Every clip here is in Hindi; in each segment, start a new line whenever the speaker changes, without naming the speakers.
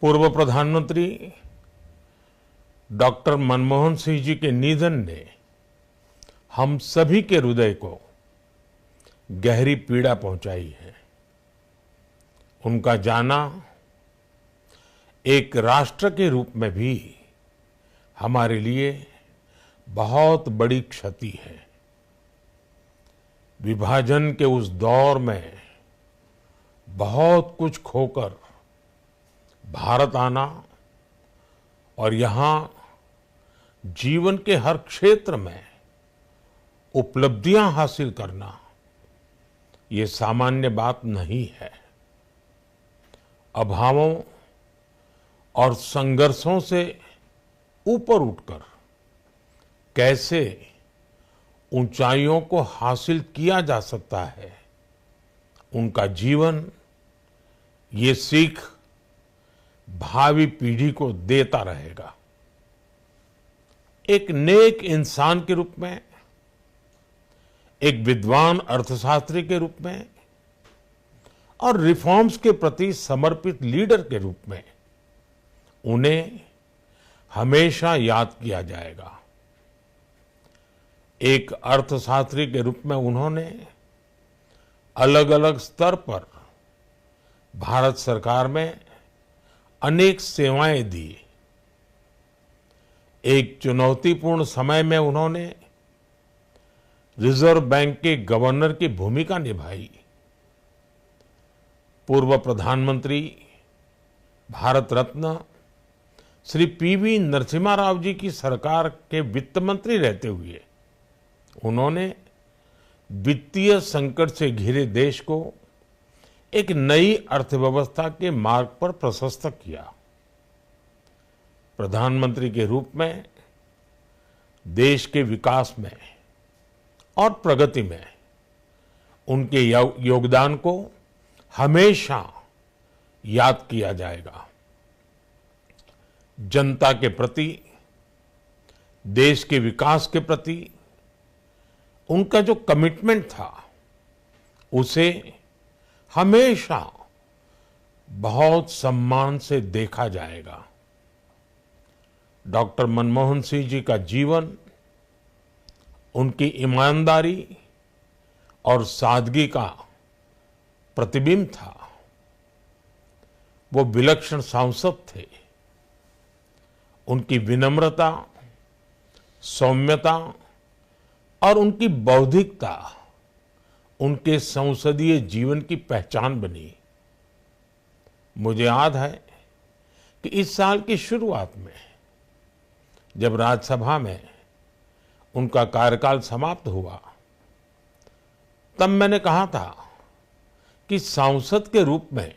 पूर्व प्रधानमंत्री डॉक्टर मनमोहन सिंह जी के निधन ने हम सभी के हृदय को गहरी पीड़ा पहुंचाई है। उनका जाना एक राष्ट्र के रूप में भी हमारे लिए बहुत बड़ी क्षति है। विभाजन के उस दौर में बहुत कुछ खोकर भारत आना और यहाँ जीवन के हर क्षेत्र में उपलब्धियां हासिल करना ये सामान्य बात नहीं है। अभावों और संघर्षों से ऊपर उठकर कैसे ऊंचाइयों को हासिल किया जा सकता है, उनका जीवन ये सीख भावी पीढ़ी को देता रहेगा। एक नेक इंसान के रूप में, एक विद्वान अर्थशास्त्री के रूप में और रिफॉर्म्स के प्रति समर्पित लीडर के रूप में उन्हें हमेशा याद किया जाएगा। एक अर्थशास्त्री के रूप में उन्होंने अलग अलग स्तर पर भारत सरकार में अनेक सेवाएं दी। एक चुनौतीपूर्ण समय में उन्होंने रिजर्व बैंक के गवर्नर की भूमिका निभाई। पूर्व प्रधानमंत्री भारत रत्न श्री पीवी नरसिम्हा राव जी की सरकार के वित्त मंत्री रहते हुए उन्होंने वित्तीय संकट से घिरे देश को एक नई अर्थव्यवस्था के मार्ग पर प्रशस्त किया। प्रधानमंत्री के रूप में देश के विकास में और प्रगति में उनके योगदान को हमेशा याद किया जाएगा। जनता के प्रति, देश के विकास के प्रति उनका जो कमिटमेंट था उसे हमेशा बहुत सम्मान से देखा जाएगा। डॉक्टर मनमोहन सिंह जी का जीवन उनकी ईमानदारी और सादगी का प्रतिबिंब था। वो विलक्षण सांसद थे। उनकी विनम्रता, सौम्यता और उनकी बौद्धिकता उनके संसदीय जीवन की पहचान बनी। मुझे याद है कि इस साल की शुरुआत में जब राज्यसभा में उनका कार्यकाल समाप्त हुआ, तब मैंने कहा था कि सांसद के रूप में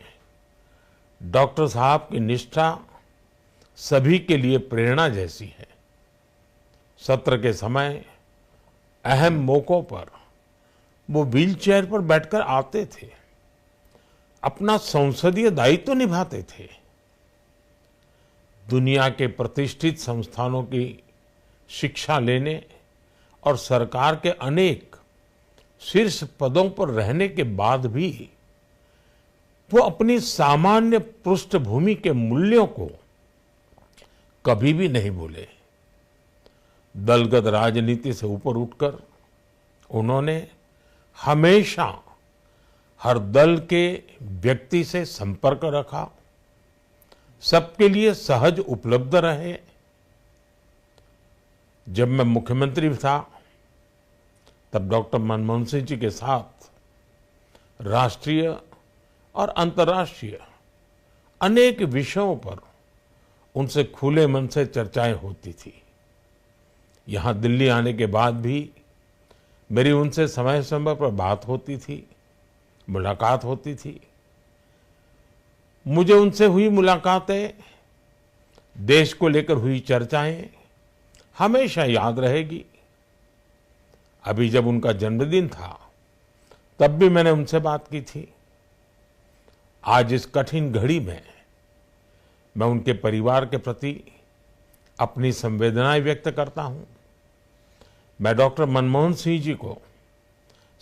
डॉक्टर साहब की निष्ठा सभी के लिए प्रेरणा जैसी है। सत्र के समय अहम मौकों पर वो व्हीलचेयर पर बैठकर आते थे, अपना संसदीय दायित्व निभाते थे। दुनिया के प्रतिष्ठित संस्थानों की शिक्षा लेने और सरकार के अनेक शीर्ष पदों पर रहने के बाद भी वो अपनी सामान्य पृष्ठभूमि के मूल्यों को कभी भी नहीं भूले। दलगत राजनीति से ऊपर उठकर उन्होंने हमेशा हर दल के व्यक्ति से संपर्क रखा, सबके लिए सहज उपलब्ध रहे। जब मैं मुख्यमंत्री था तब डॉक्टर मनमोहन सिंह जी के साथ राष्ट्रीय और अंतर्राष्ट्रीय अनेक विषयों पर उनसे खुले मन से चर्चाएं होती थी। यहाँ दिल्ली आने के बाद भी मेरी उनसे समय समय पर बात होती थी, मुलाकात होती थी। मुझे उनसे हुई मुलाकातें, देश को लेकर हुई चर्चाएं हमेशा याद रहेगी। अभी जब उनका जन्मदिन था तब भी मैंने उनसे बात की थी। आज इस कठिन घड़ी में मैं उनके परिवार के प्रति अपनी संवेदनाएं व्यक्त करता हूं। मैं डॉक्टर मनमोहन सिंह जी को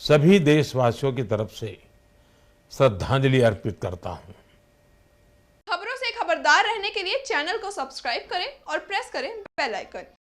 सभी देशवासियों की तरफ से श्रद्धांजलि अर्पित करता हूं।
खबरों से खबरदार खबरदार रहने के लिए चैनल को सब्सक्राइब करें और प्रेस करें बेल आइकन।